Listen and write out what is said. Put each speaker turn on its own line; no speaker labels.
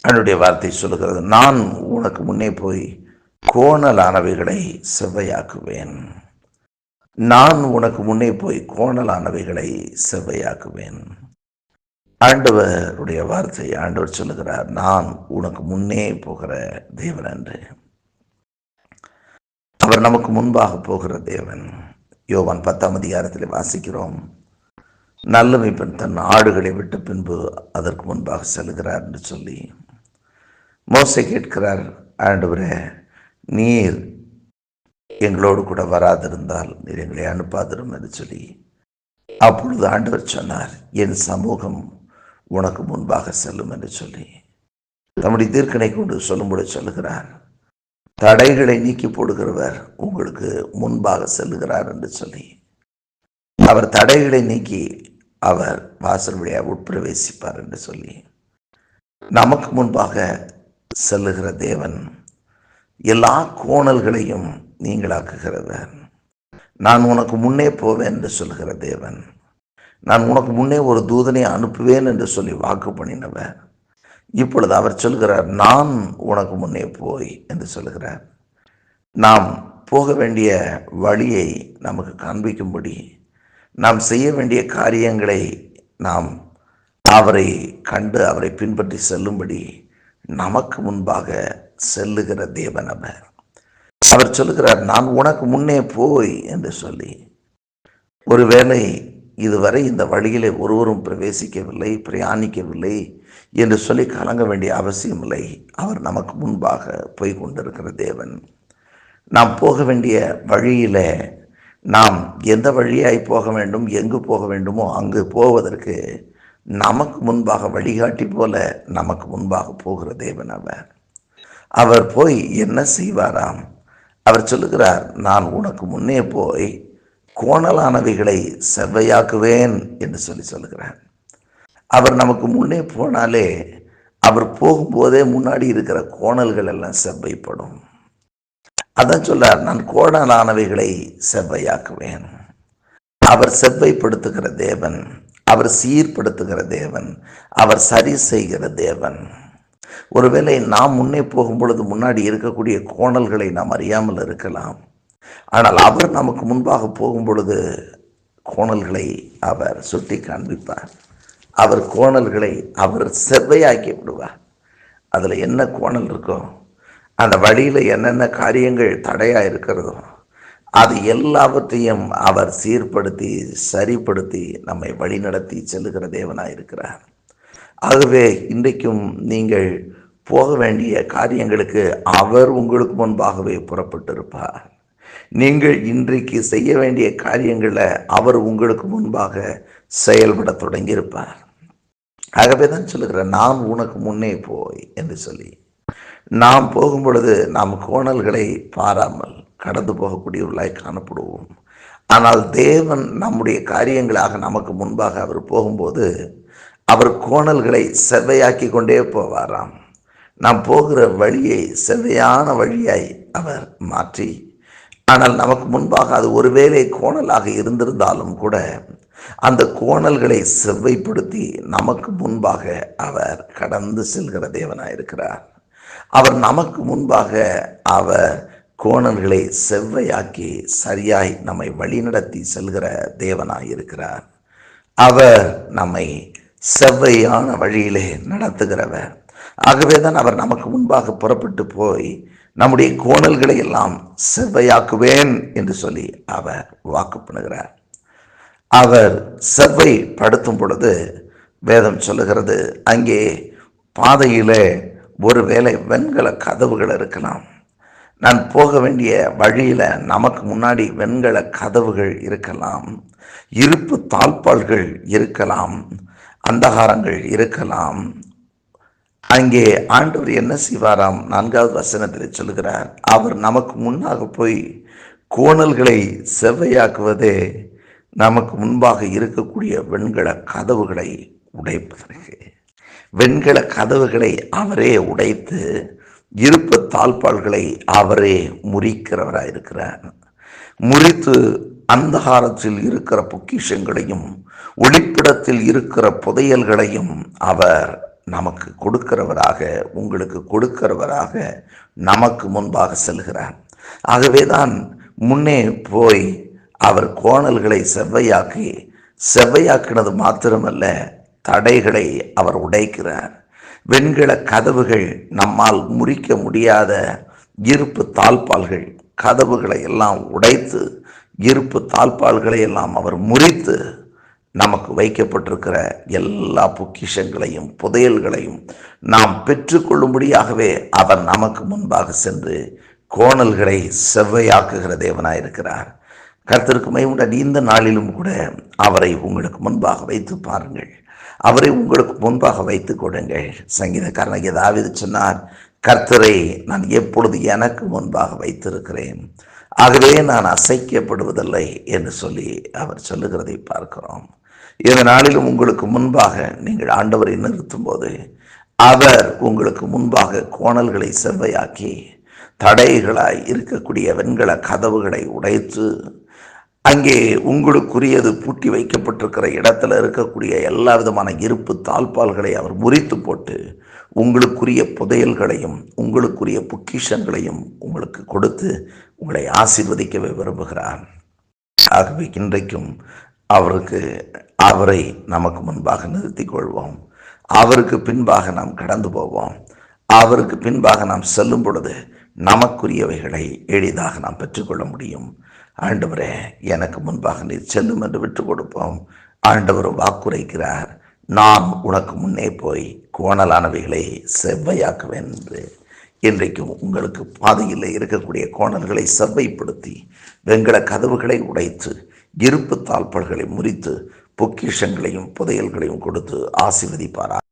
அவனுடைய வார்த்தை சொல்லுகிறது, நான் உனக்கு முன்னே போய் கோணலானவைகளை செவ்வையாக்குவேன். நான் உனக்கு முன்னே போய் கோணலானவைகளை செவ்வையாக்குவேன். ஆண்டவருடைய வார்த்தை, ஆண்டவர் சொல்லுகிறார், நான் உனக்கு முன்னே போகிற தேவன் என்று. அவர் நமக்கு முன்பாக போகிற தேவன். யோவான் 10ஆம் அதிகாரத்தில் வாசிக்கிறோம், நல்ல மேய்ப்பன் தன் ஆடுகளை விட்ட பின்பு அதற்கு முன்பாக செல்கிறார் என்று சொல்லி. மோசே கேட்கிறார், ஆண்டவரே, நீர் எங்களோடு கூட வராதிருந்தால் நீர் எங்களை அனுப்பாதிரும் என்று சொல்லி. அப்பொழுது ஆண்டவர் சொன்னார், என் சமூகம் உனக்கு முன்பாக செல்லும் என்று சொல்லி தம்முடைய தீர்க்கனை கொண்டு சொல்லும்படி சொல்லுகிறார். தடைகளை நீக்கி போடுகிறவர் உங்களுக்கு முன்பாக செல்லுகிறார் என்று சொல்லி, அவர் தடைகளை நீக்கி அவர் வாசல் வழியாக உட்பிரவேசிப்பார் என்று சொல்லி, நமக்கு முன்பாக செல்லுகிற தேவன் எல்லா கோணல்களையும் நீங்களாக்குகிறவர். நான் உனக்கு முன்னே போவேன் என்று சொல்லுகிற தேவன், நான் உனக்கு முன்னே ஒரு தூதனை அனுப்புவேன் என்று சொல்லி வாக்கு பண்ணினவர். இப்பொழுது அவர் சொல்கிறார், நான் உனக்கு முன்னே போய் என்று சொல்லுகிறார். நாம் போக வேண்டிய வழியை நமக்கு காண்பிக்கும்படி, நாம் செய்ய வேண்டிய காரியங்களை நாம் அவரை கண்டு அவரை பின்பற்றி செல்லும்படி நமக்கு முன்பாக செல்லுகிற தேவன் அவர். அவர் சொல்லுகிறார், நான் உனக்கு முன்னே போய் என்று சொல்லி. ஒருவேளை இதுவரை இந்த வழியிலே ஒருவரும் பிரவேசிக்கவில்லை, பிரயாணிக்கவில்லை என்று சொல்லி கலங்க வேண்டிய அவசியமில்லை. அவர் நமக்கு முன்பாக போய் கொண்டிருக்கிற தேவன். நாம் போக வேண்டிய வழியில நாம் எந்த வழியாய் போக வேண்டும், எங்கு போக வேண்டுமோ அங்கு போவதற்கு நமக்கு முன்பாக வழிகாட்டி போல நமக்கு முன்பாக போகிற தேவன் அவர். அவர் போய் என்ன செய்வாராம்? அவர் சொல்லுகிறார், நான் உனக்கு முன்னே போய் கோணலானவைகளை செவ்வையாக்குவேன் என்று சொல்லி சொல்லுகிறார். அவர் நமக்கு முன்னே போனாலே அவர் போகும்போதே முன்னாடி இருக்கிற கோணல்கள் எல்லாம் செவ்வைப்படும். அதான் சொல்றார், நான் கோணலானவைகளை செவ்வையாக்குவேன். அவர் செவ்வைப்படுத்துகிற தேவன், அவர் சீர்படுத்துகிற தேவன், அவர் சரி செய்கிற தேவன். ஒருவேளை நாம் முன்னே போகும் பொழுது முன்னாடி இருக்கக்கூடிய கோணல்களை நாம் அறியாமல் இருக்கலாம். ஆனால் அவர் நமக்கு முன்பாக போகும் பொழுது கோணல்களை அவர் சுட்டி காண்பிப்பார். அவர் கோணல்களை அவர் செவ்வையாக்கி விடுவார். அதில் என்ன கோணல் இருக்கோ, அந்த வழியில் என்னென்ன காரியங்கள் தடையாக இருக்கிறதோ அது எல்லாவற்றையும் அவர் சீர்படுத்தி சரிப்படுத்தி நம்மை வழிநடத்தி செல்லுகிற தேவனாக இருக்கிறார். ஆகவே இன்றைக்கும் நீங்கள் போக வேண்டிய காரியங்களுக்கு அவர் உங்களுக்கு முன்பாகவே புறப்பட்டிருப்பார். நீங்கள் இன்றைக்கு செய்ய வேண்டிய காரியங்களை அவர் உங்களுக்கு முன்பாக செயல்பட தொடங்கியிருப்பார். ஆகவே தான் சொல்லுகிறேன், நான் உனக்கு முன்னே போய் என்று சொல்லி. நாம் போகும் பொழுது நாம் கோணல்களை பாராமல் கடந்து போகக்கூடியவர்களாய் காணப்படுவோம். ஆனால் தேவன் நம்முடைய காரியங்களாக நமக்கு முன்பாக அவர் போகும்போது அவர் கோணல்களை செவ்வையாக்கி கொண்டே போவாராம். நாம் போகிற வழியை செவ்வையான வழியாய் அவர் மாற்றி, ஆனால் நமக்கு முன்பாக அது ஒருவேளை கோணலாக இருந்திருந்தாலும் கூட அந்த கோணல்களை செவ்வைப்படுத்தி நமக்கு முன்பாக அவர் கடந்து செல்கிற தேவனாயிருக்கிறார். அவர் நமக்கு முன்பாக அவர் கோணல்களை செவ்வையாக்கி சரியாய் நம்மை வழிநடத்தி செல்கிற தேவனாயிருக்கிறார். அவர் நம்மை செவ்வையான வழியிலே நடத்துகிறவர். ஆகவே தான் அவர் நமக்கு முன்பாக புறப்பட்டு போய் நம்முடைய கோணல்களை எல்லாம் செவ்வையாக்குவேன் என்று சொல்லி அவர் வாக்கு பண்ணுகிறார். அவர் செவ்வைப்படுத்தும் பொழுது வேதம் சொல்லுகிறது, அங்கே பாதையிலே ஒருவேளை வெண்கல கதவுகள் இருக்கலாம். நான் போக வேண்டிய வழியில் நமக்கு முன்னாடி வெண்கல கதவுகள் இருக்கலாம், இருப்பு தாழ்பாள்கள் இருக்கலாம், அந்தகாரங்கள் இருக்கலாம். அங்கே ஆண்டவர் என்ன செய்வாராம்? 4வது வசனத்தில் சொல்லுகிறார், அவர் நமக்கு முன்னாக போய் கோணல்களை செவ்வையாக்குவதே நமக்கு முன்பாக இருக்கக்கூடிய வெண்கல கதவுகளை உடைப்பதற்கு. வெண்கல கதவுகளை அவரே உடைத்து இருப்பு தாழ்பாள்களை அவரே முறிக்கிறவராயிருக்கிறார். முறித்து அந்தகாரத்தில் இருக்கிற பொக்கிஷங்களையும் ஒளிப்பிடத்தில் இருக்கிற புதையல்களையும் அவர் நமக்கு கொடுக்கிறவராக, உங்களுக்கு கொடுக்கிறவராக நமக்கு முன்பாக செல்கிறார். ஆகவேதான் முன்னே போய் அவர் கோணல்களை செவ்வையாக்கினது மாத்திரமல்ல, தடைகளை அவர் உடைக்கிறார். வெண்கல கதவுகள், நம்மால் முறிக்க முடியாத இருப்பு தாழ்பால்கள், கதவுகளை எல்லாம் உடைத்து இருப்பு தாழ்பால்களை எல்லாம் அவர் முறித்து நமக்கு வைக்கப்பட்டிருக்கிற எல்லா பொக்கிஷங்களையும் புதையல்களையும் நாம் பெற்றுக்கொள்ளும்படியாகவே அவர் நமக்கு முன்பாக சென்று கோணல்களை செவ்வையாக்குகிற தேவனாயிருக்கிறார். கர்த்தருக்கு மகிமை. இந்த நாளிலும் கூட அவரை உங்களுக்கு முன்பாக வைத்து பாருங்கள், அவரை உங்களுக்கு முன்பாக வைத்து கொடுங்கள். சங்கீதக்காரனாகிய தாவீது சொன்னார், கர்த்தரை நான் எப்பொழுது எனக்கு முன்பாக வைத்திருக்கிறேன், ஆகவே நான் அசைக்கப்படுவதில்லை என்று சொல்லி அவர் சொல்லுகிறதை பார்க்கிறோம். இந்த நாளிலும் உங்களுக்கு முன்பாக நீங்கள் ஆண்டவரை நிறுத்தும் போது அவர் உங்களுக்கு முன்பாக கோணல்களை செவ்வையாக்கி தடைகளாய் இருக்கக்கூடிய வெண்கல கதவுகளை உடைத்து அங்கே உங்களுக்குரியது பூட்டி வைக்கப்பட்டிருக்கிற இடத்துல இருக்கக்கூடிய எல்லா விதமான இருப்பு தாழ்பால்களை அவர் முறித்து போட்டு உங்களுக்குரிய புதையல்களையும் உங்களுக்குரிய பொக்கிஷங்களையும் உங்களுக்கு கொடுத்து உங்களை ஆசீர்வதிக்கவே விரும்புகிறார். ஆகவே இன்றைக்கும் அவரை நமக்கு முன்பாக நிறுத்திக் கொள்வோம். அவருக்கு பின்பாக நாம் கடந்து போவோம். அவருக்கு பின்பாக நாம் செல்லும் பொழுது நமக்குரியவைகளை எளிதாக நாம் பெற்றுக்கொள்ள முடியும். ஆண்டவரே, எனக்கு முன்பாக நீர் செல்லும் என்று விட்டு கொடுப்போம். ஆண்டவர் வாக்குரைக்கிறார், நான் உனக்கு முன்னே போய் கோணலானவைகளை செவ்வையாக்குவேன் என்று. இன்றைக்கும் உங்களுக்கு பாதையில் இருக்கக்கூடிய கோணல்களை செவ்வைப்படுத்தி வெண்கல கதவுகளை உடைத்து இருப்பு தாழ்பால்களை முறித்து பொக்கிஷங்களையும் புதையல்களையும் கொடுத்து ஆசீர்வதிப்பாரா.